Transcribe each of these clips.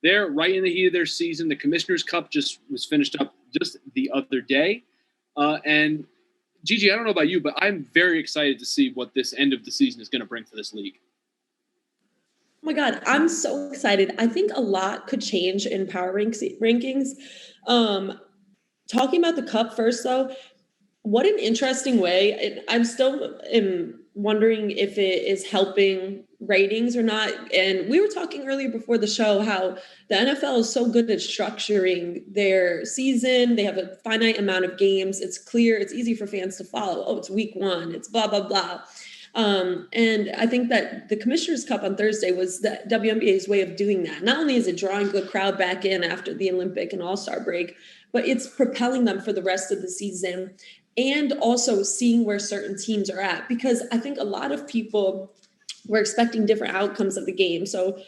they're right in the heat of their season. The Commissioner's Cup just was finished up just the other day. And Gigi, I don't know about you, but I'm very excited to see what this end of the season is going to bring for this league. Oh my God, I'm so excited. I think a lot could change in power rankings. Talking about the cup first, though, what an interesting way. I'm still wondering if it is helping ratings or not. And we were talking earlier before the show how the NFL is so good at structuring their season. They have a finite amount of games. It's clear. It's easy for fans to follow. Oh, it's week 1. It's blah, blah, blah. And I think that the Commissioner's Cup on Thursday was the WNBA's way of doing that. Not only is it drawing the crowd back in after the Olympic and All-Star break, but it's propelling them for the rest of the season and also seeing where certain teams are at. Because I think a lot of people were expecting different outcomes of the game. So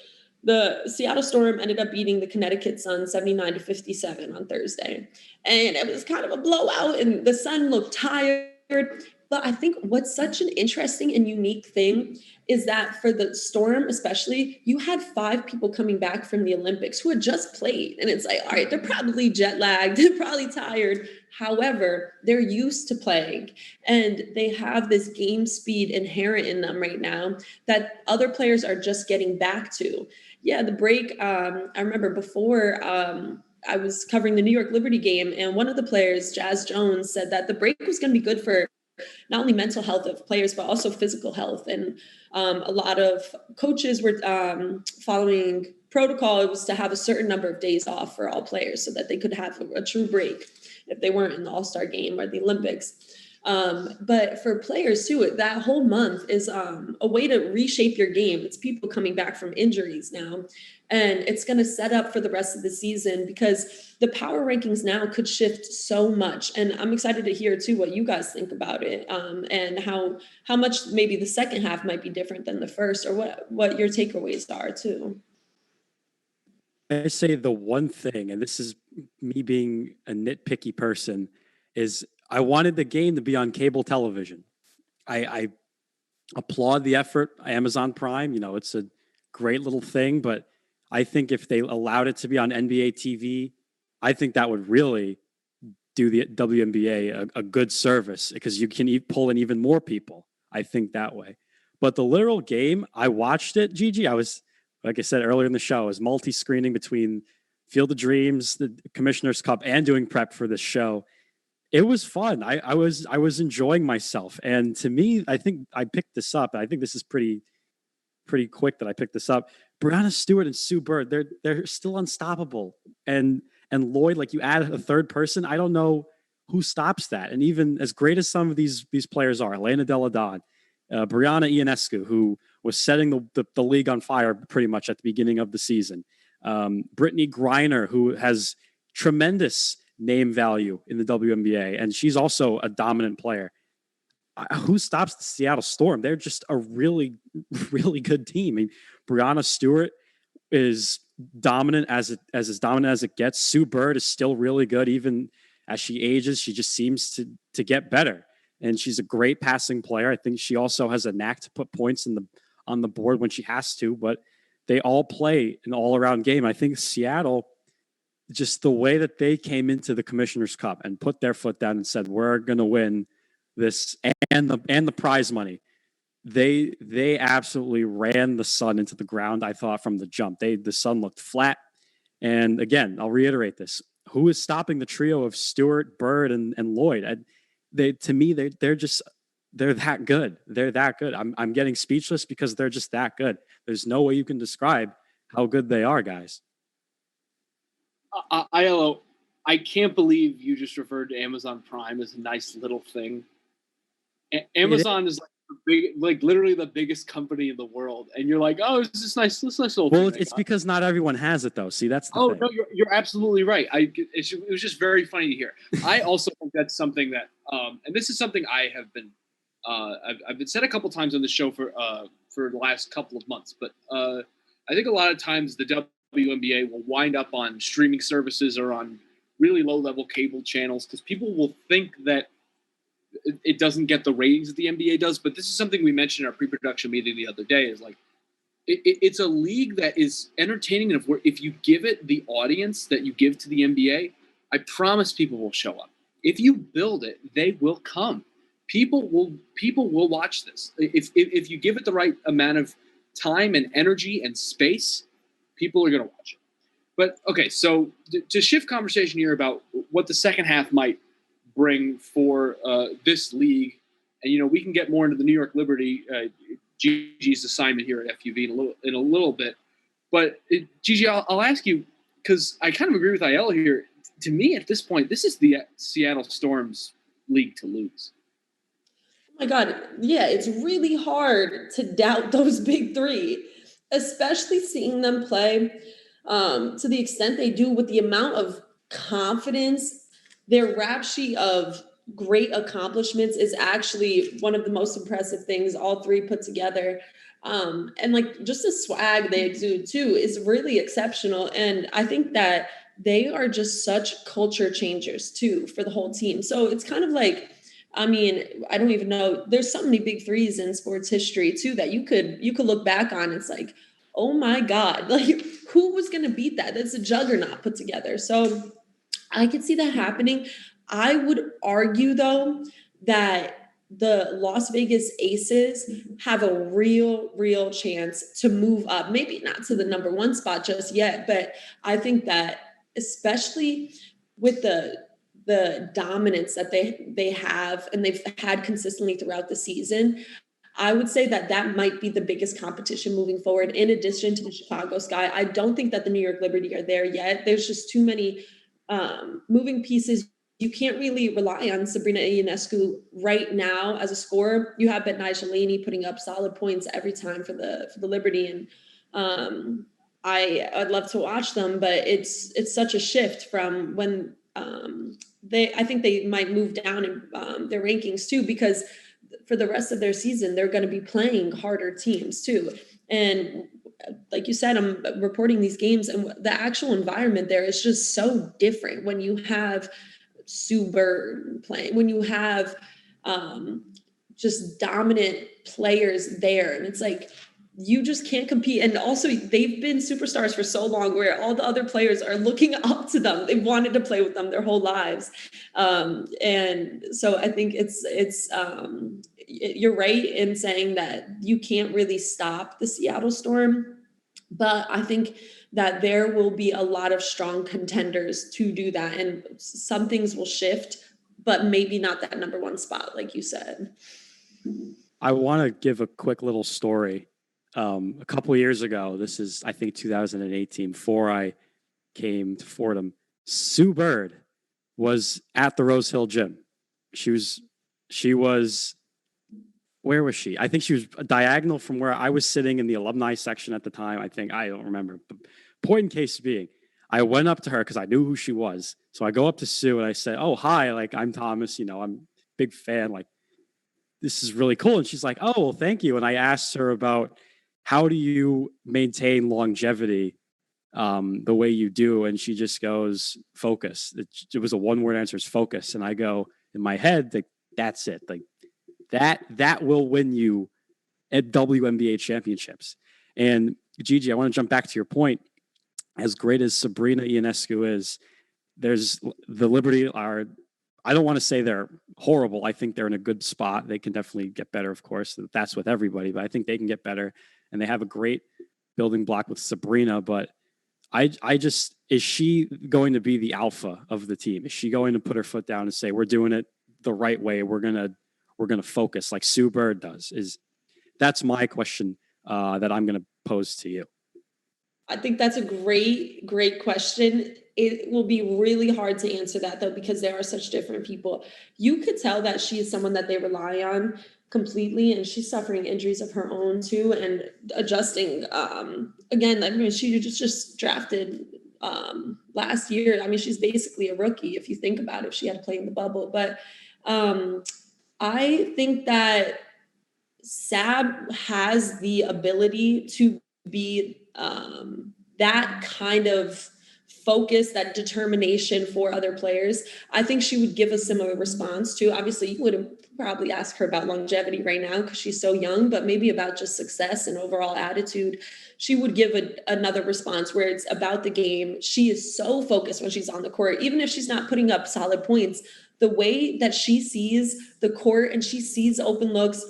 the Seattle Storm ended up beating the Connecticut Sun 79-57 on Thursday. And it was kind of a blowout and the Sun looked tired. But I think what's such an interesting and unique thing is that for the Storm, especially, you had 5 people coming back from the Olympics who had just played. And it's like, all right, they're probably jet lagged, they're probably tired. However, they're used to playing and they have this game speed inherent in them right now that other players are just getting back to. Yeah, the break, I remember before I was covering the New York Liberty game, and one of the players, Jazz Jones, said that the break was going to be good for not only mental health of players, but also physical health. And a lot of coaches were following protocol. It was to have a certain number of days off for all players so that they could have a true break if they weren't in the All-Star game or the Olympics. But for players too, that whole month is a way to reshape your game. It's people coming back from injuries now. And it's going to set up for the rest of the season because the power rankings now could shift so much. And I'm excited to hear too what you guys think about it, and how much maybe the second half might be different than the first, or what your takeaways are too. I say the one thing, and this is me being a nitpicky person, is I wanted the game to be on cable television. I applaud the effort. Amazon Prime, it's a great little thing, but I think if they allowed it to be on NBA TV, I think that would really do the WNBA a good service because you can pull in even more people. I think that way. But the literal game, I watched it, Gigi. I was, like I said earlier in the show, I was multi-screening between Field of Dreams, the Commissioner's Cup, and doing prep for this show. It was fun. I was enjoying myself. And to me, I think I picked this up. I think this is pretty quick that I picked this up. Breanna Stewart and Sue Bird, they're still unstoppable. And Lloyd, like you add a third person, I don't know who stops that. And even as great as some of these players are, Elena Delle Donne, Breanna Ionescu, who was setting the league on fire pretty much at the beginning of the season. Brittany Griner, who has tremendous name value in the WNBA, and she's also a dominant player. Who stops the Seattle Storm? They're just a really, really good team. I mean, Breanna Stewart is dominant as dominant as it gets. Sue Bird is still really good, even as she ages. She just seems to get better, and she's a great passing player. I think she also has a knack to put points on the board when she has to. But they all play an all-around game. I think Seattle, just the way that they came into the Commissioner's Cup and put their foot down and said, "We're going to win this and the prize money." They absolutely ran the Sun into the ground. I thought from the jump, the Sun looked flat. And again, I'll reiterate this: who is stopping the trio of Stewart, Bird, and Lloyd? They're that good. They're that good. I'm getting speechless because they're just that good. There's no way you can describe how good they are, guys. ILO, I can't believe you just referred to Amazon Prime as a nice little thing. Amazon is like literally the biggest company in the world, and you're like, oh, it's this nice little thing. Well, it's because not everyone has it, though. See, that's the thing. No, you're absolutely right. It was just very funny to hear. I also think that's something that, and this is something I have been, I've been said a couple times on the show for the last couple of months, but I think a lot of times the WNBA will wind up on streaming services or on really low-level cable channels because people will think that it doesn't get the ratings that the NBA does. But this is something we mentioned in our pre-production meeting the other day, is like it's a league that is entertaining enough where if you give it the audience that you give to the NBA, I promise people will show up. If you build it, they will come. People will watch this. If you give it the right amount of time and energy and space, people are going to watch it. But okay, so to shift conversation here about what the second half might bring for this league, and we can get more into the New York Liberty. Gigi's assignment here at FUV in a little bit. But Gigi, I'll ask you, because I kind of agree with Aiel here. To me, at this point, this is the Seattle Storm's league to lose. Oh my God. Yeah, it's really hard to doubt those big three, especially seeing them play to the extent they do with the amount of confidence. Their rap sheet of great accomplishments is actually one of the most impressive things all three put together. And like just the swag they exude too is really exceptional. And I think that they are just such culture changers too for the whole team. So it's kind of like, I mean, I don't even know. There's so many big threes in sports history too that you could look back on. It's like, oh my God, like who was going to beat that? That's a juggernaut put together. So I could see that happening. I would argue, though, that the Las Vegas Aces have a real chance to move up. Maybe not to the number one spot just yet, but I think that especially with the dominance that they have and they've had consistently throughout the season, I would say that might be the biggest competition moving forward. In addition to the Chicago Sky, I don't think that the New York Liberty are there yet. There's just too many moving pieces. You can't really rely on Sabrina Ionescu right now as a scorer. You have Betnai Shalini putting up solid points every time for the Liberty, and I'd love to watch them, but it's such a shift from when I think they might move down in their rankings too, because for the rest of their season they're going to be playing harder teams too. And like you said, I'm reporting these games, and the actual environment there is just so different when you have Sue Bird playing, when you have just dominant players there. And it's like, you just can't compete. And also they've been superstars for so long where all the other players are looking up to them. They've wanted to play with them their whole lives. And so I think you're right in saying that you can't really stop the Seattle Storm, but I think that there will be a lot of strong contenders to do that. And some things will shift, but maybe not that number one spot, like you said. I want to give a quick little story. A couple of years ago, this is, I think, 2018, before I came to Fordham, Sue Bird was at the Rose Hill Gym. She was, where was she? I think she was diagonal from where I was sitting in the alumni section at the time. I don't remember. But point in case being, I went up to her because I knew who she was. So I go up to Sue and I said, "Oh, hi, like I'm Thomas, I'm a big fan. Like, this is really cool." And she's like, "Oh, well, thank you." And I asked her about how do you maintain longevity the way you do? And she just goes, focus. It was a one-word answer, is focus. And I go, in my head, like, that's it. Like, that will win you at WNBA championships. And Gigi, I want to jump back to your point. As great as Sabrina Ionescu is, there's the Liberty are, I don't want to say they're horrible. I think they're in a good spot. They can definitely get better, of course. That's with everybody, but I think they can get better. And they have a great building block with Sabrina. But I just, is she going to be the alpha of the team? Is she going to put her foot down and say, we're doing it the right way? We're going to focus like Sue Bird does? That's my question that I'm going to pose to you. I think that's a great question. It will be really hard to answer that, though, because there are such different people. You could tell that she is someone that they rely on completely, and she's suffering injuries of her own too, and adjusting. Again, I mean, she just drafted last year. I mean, she's basically a rookie if you think about it, if she had to play in the bubble. But I think that Sab has the ability to be that kind of focus, that determination for other players, I think she would give a similar response to. Obviously, you wouldn't probably ask her about longevity right now because she's so young, but maybe about just success and overall attitude. She would give another response where it's about the game. She is so focused when she's on the court, even if she's not putting up solid points. The way that she sees the court and she sees open looks,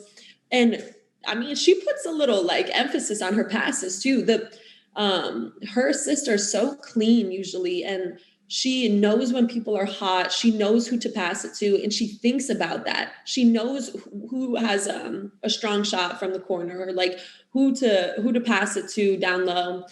and I mean, she puts a little like emphasis on her passes too. Her assists are so clean usually, and she knows when people are hot. She knows who to pass it to, and she thinks about that. She knows who has a strong shot from the corner, or like who to pass it to down low,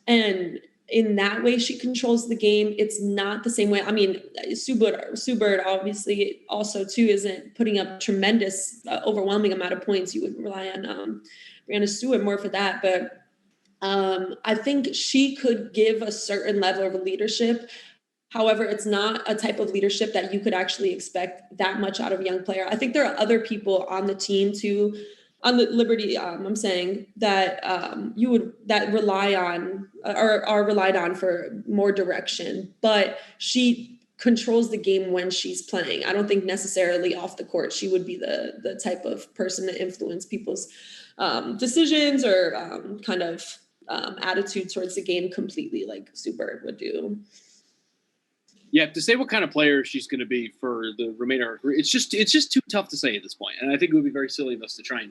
and in that way she controls the game. It's not the same way. I mean, Sue Bird obviously also too isn't putting up tremendous, overwhelming amount of points. You would rely on Breanna Stewart more for that, but I think she could give a certain level of leadership. However, it's not a type of leadership that you could actually expect that much out of a young player. I think there are other people on the team too, on the Liberty, I'm saying that that rely on or are relied on for more direction, but she controls the game when she's playing. I don't think necessarily off the court she would be the type of person to influence people's decisions or kind of attitude towards the game completely like Sue Bird would do. Yeah, to say what kind of player she's going to be for the remainder of her career, it's just too tough to say at this point. And I think it would be very silly of us to try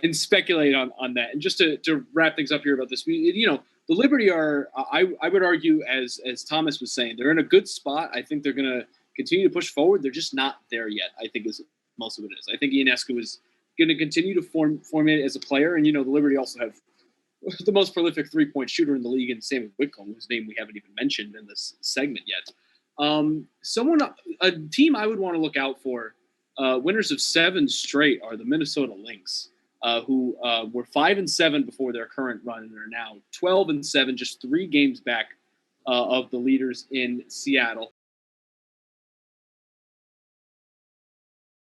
and speculate on that. And just to wrap things up here about this, the Liberty are, I would argue, as Thomas was saying, they're in a good spot. I think they're going to continue to push forward. They're just not there yet, I think, is most of it is. I think Ionescu is going to continue to formulate as a player. And, the Liberty also have the most prolific three-point shooter in the league in Sammy Whitcomb, whose name we haven't even mentioned in this segment yet. A team I would want to look out for, winners of 7 straight, are the Minnesota Lynx, who were 5-7 before their current run and are now 12-7, just 3 games back of the leaders in Seattle.